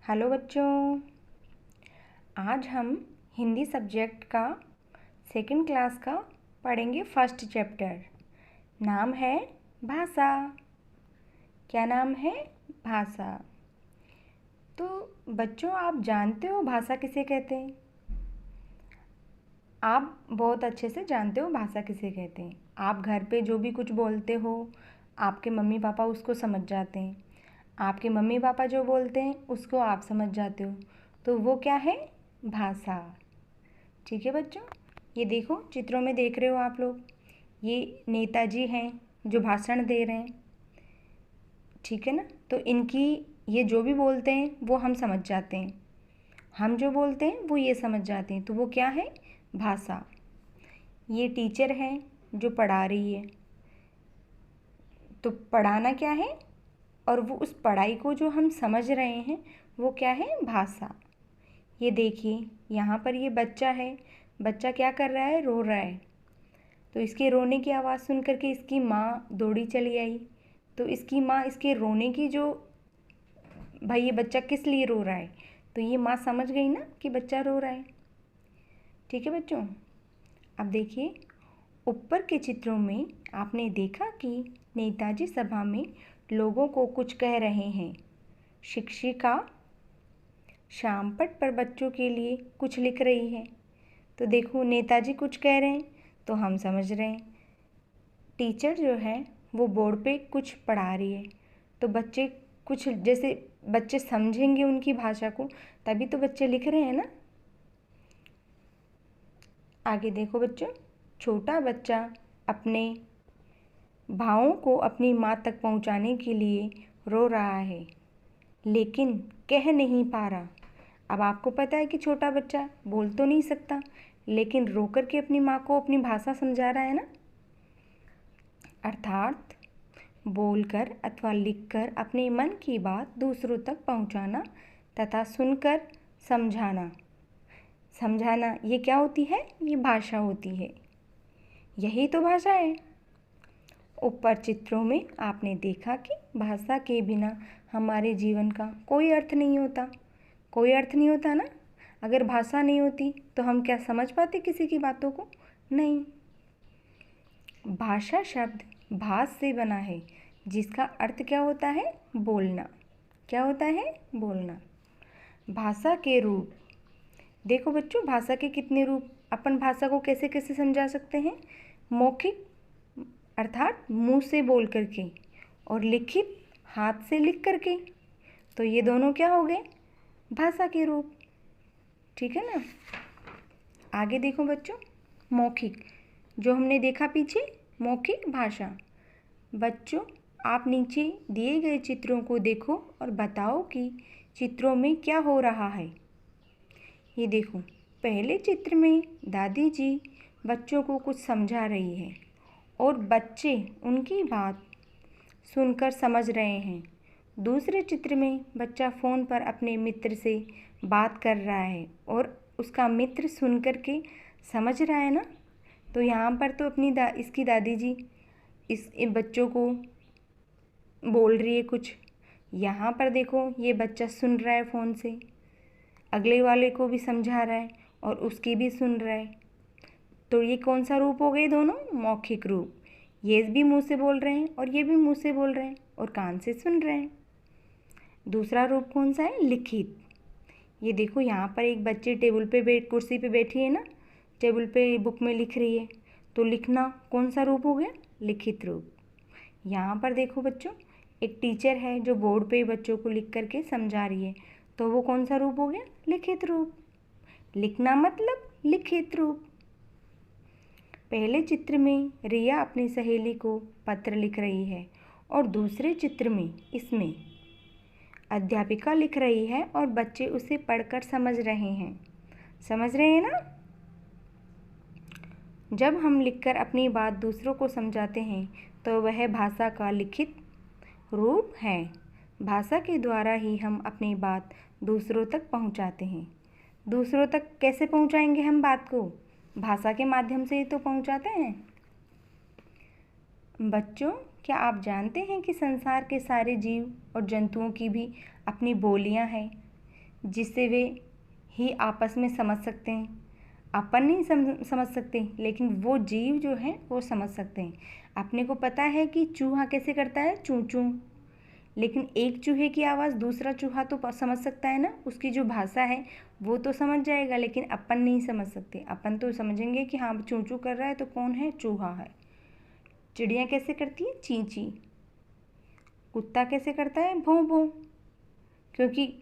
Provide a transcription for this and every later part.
Hello बच्चों, आज हम हिंदी सब्जेक्ट का सेकंड क्लास का पढ़ेंगे फर्स्ट चैप्टर। नाम है भाषा। क्या नाम है? भाषा। तो बच्चों, आप जानते हो भाषा किसे कहते हैं? आप बहुत अच्छे से जानते हो भाषा किसे कहते हैं। आप घर पे जो भी कुछ बोलते हो, आपके मम्मी पापा उसको समझ जाते हैं। आपके मम्मी पापा जो बोलते हैं उसको आप समझ जाते हो, तो वो क्या है? भाषा। ठीक है बच्चों, ये देखो चित्रों में देख रहे हो आप लोग, ये नेताजी हैं जो भाषण दे रहे हैं। ठीक है ना? तो इनकी ये जो भी बोलते हैं वो हम समझ जाते हैं, हम जो बोलते हैं वो ये समझ जाते हैं, तो वो क्या है? भाषा। ये टीचर है जो पढ़ा रही है, तो पढ़ाना क्या है? और वो उस पढ़ाई को जो हम समझ रहे हैं वो क्या है? भाषा। ये देखिए यहाँ पर ये बच्चा है, बच्चा क्या कर रहा है? रो रहा है। तो इसके रोने की आवाज़ सुन करके इसकी माँ दौड़ी चली आई। तो इसकी माँ इसके रोने की जो, भाई ये बच्चा किस लिए रो रहा है, तो ये माँ समझ गई ना कि बच्चा रो रहा है। ठीक है बच्चों, अब देखिए ऊपर के चित्रों में आपने देखा कि नेताजी सभा में लोगों को कुछ कह रहे हैं। शिक्षिका शामपट पर बच्चों के लिए कुछ लिख रही है। तो देखो नेताजी कुछ कह रहे हैं तो हम समझ रहे हैं। टीचर जो है वो बोर्ड पे कुछ पढ़ा रही है, तो बच्चे कुछ, जैसे बच्चे समझेंगे उनकी भाषा को तभी तो बच्चे लिख रहे हैं ना। आगे देखो बच्चों, छोटा बच्चा अपने भावों को अपनी माँ तक पहुँचाने के लिए रो रहा है, लेकिन कह नहीं पा रहा। अब आपको पता है कि छोटा बच्चा बोल तो नहीं सकता, लेकिन रो कर के अपनी माँ को अपनी भाषा समझा रहा है ना। अर्थात बोलकर अथवा लिखकर अपने मन की बात दूसरों तक पहुंचाना तथा सुनकर समझाना। समझाना ये क्या होती है? ये भाषा होती है। यही तो भाषा है। ऊपर चित्रों में आपने देखा कि भाषा के बिना हमारे जीवन का कोई अर्थ नहीं होता। कोई अर्थ नहीं होता ना। अगर भाषा नहीं होती तो हम क्या समझ पाते किसी की बातों को? नहीं। भाषा शब्द भाष से बना है, जिसका अर्थ क्या होता है? बोलना। क्या होता है? बोलना। भाषा के रूप। देखो बच्चों, भाषा के कितने रूप। अपन भाषा को कैसे कैसे समझा सकते हैं? मौखिक अर्थात मुंह से बोल करके, और लिखित हाथ से लिख करके। तो ये दोनों क्या हो गए? भाषा के रूप। ठीक है ना? आगे देखो बच्चों, मौखिक, जो हमने देखा पीछे, मौखिक भाषा। बच्चों, आप नीचे दिए गए चित्रों को देखो और बताओ कि चित्रों में क्या हो रहा है। ये देखो, पहले चित्र में दादी जी बच्चों को कुछ समझा रही है और बच्चे उनकी बात सुनकर समझ रहे हैं। दूसरे चित्र में बच्चा फ़ोन पर अपने मित्र से बात कर रहा है और उसका मित्र सुन कर के समझ रहा है ना। तो यहाँ पर तो इसकी दादी जी इन बच्चों को बोल रही है कुछ। यहाँ पर देखो ये बच्चा सुन रहा है फ़ोन से, अगले वाले को भी समझा रहा है और उसकी भी सुन रहा है। तो ये कौन सा रूप हो गए? दोनों मौखिक रूप। ये भी मुंह से बोल रहे हैं और ये भी मुंह से बोल रहे हैं और कान से सुन रहे हैं। दूसरा रूप कौन सा है? लिखित। ये देखो यहाँ पर एक बच्चे टेबल पे कुर्सी पे बैठी है ना, टेबल पे बुक में लिख रही है। तो लिखना कौन सा रूप हो गया? लिखित रूप। यहाँ पर देखो बच्चों, एक टीचर है जो बोर्ड पे बच्चों को लिख करके समझा रही है, तो वो कौन सा रूप हो गया? लिखित रूप। लिखना मतलब लिखित रूप। पहले चित्र में रिया अपनी सहेली को पत्र लिख रही है और दूसरे चित्र में इसमें अध्यापिका लिख रही है और बच्चे उसे पढ़कर समझ रहे हैं। समझ रहे हैं ना? जब हम लिखकर अपनी बात दूसरों को समझाते हैं तो वह भाषा का लिखित रूप है। भाषा के द्वारा ही हम अपनी बात दूसरों तक पहुंचाते हैं। दूसरों तक कैसे पहुंचाएंगे हम बात को? भाषा के माध्यम से ही तो पहुंचाते हैं। बच्चों, क्या आप जानते हैं कि संसार के सारे जीव और जंतुओं की भी अपनी बोलियां हैं? जिससे वे ही आपस में समझ सकते हैं। अपन नहीं समझ सकते, लेकिन वो जीव जो है वो समझ सकते हैं। अपने को पता है कि चूहा कैसे करता है, चूं चूं, लेकिन एक चूहे की आवाज़ दूसरा चूहा तो समझ सकता है ना, उसकी जो भाषा है वो तो समझ जाएगा, लेकिन अपन नहीं समझ सकते। अपन तो समझेंगे कि हाँ चूं चूं कर रहा है तो कौन है, चूहा है। चिड़िया कैसे करती है, ची ची। कुत्ता कैसे करता है, भौं भौं, क्योंकि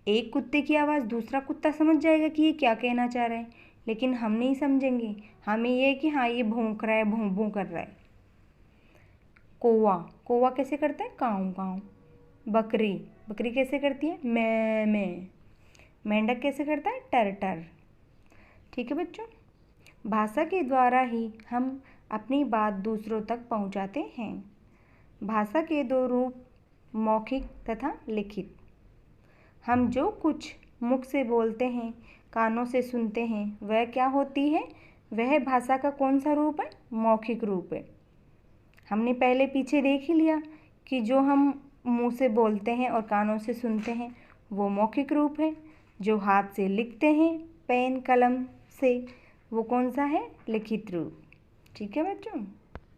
एक कुत्ते की आवाज़ दूसरा कुत्ता समझ जाएगा कि ये क्या कहना चाह रहा है, लेकिन हम नहीं समझेंगे। हमें ये है कि हाँ ये भौंक रहा है, भौं भौं कर रहा है। कौवा, कौवा कैसे करता है, काऊं काऊं। बकरी, बकरी कैसे करती है, मैं मैं। मेंढक कैसे करता है, टर टर। ठीक है बच्चों, भाषा के द्वारा ही हम अपनी बात दूसरों तक पहुंचाते हैं। भाषा के दो रूप, मौखिक तथा लिखित। हम जो कुछ मुख से बोलते हैं, कानों से सुनते हैं, वह क्या होती है, वह भाषा का कौन सा रूप है, मौखिक रूप है। हमने पहले पीछे देख ही लिया कि जो हम मुंह से बोलते हैं और कानों से सुनते हैं वो मौखिक रूप है। जो हाथ से लिखते हैं पेन कलम से, वो कौन सा है, लिखित रूप। ठीक है बच्चों।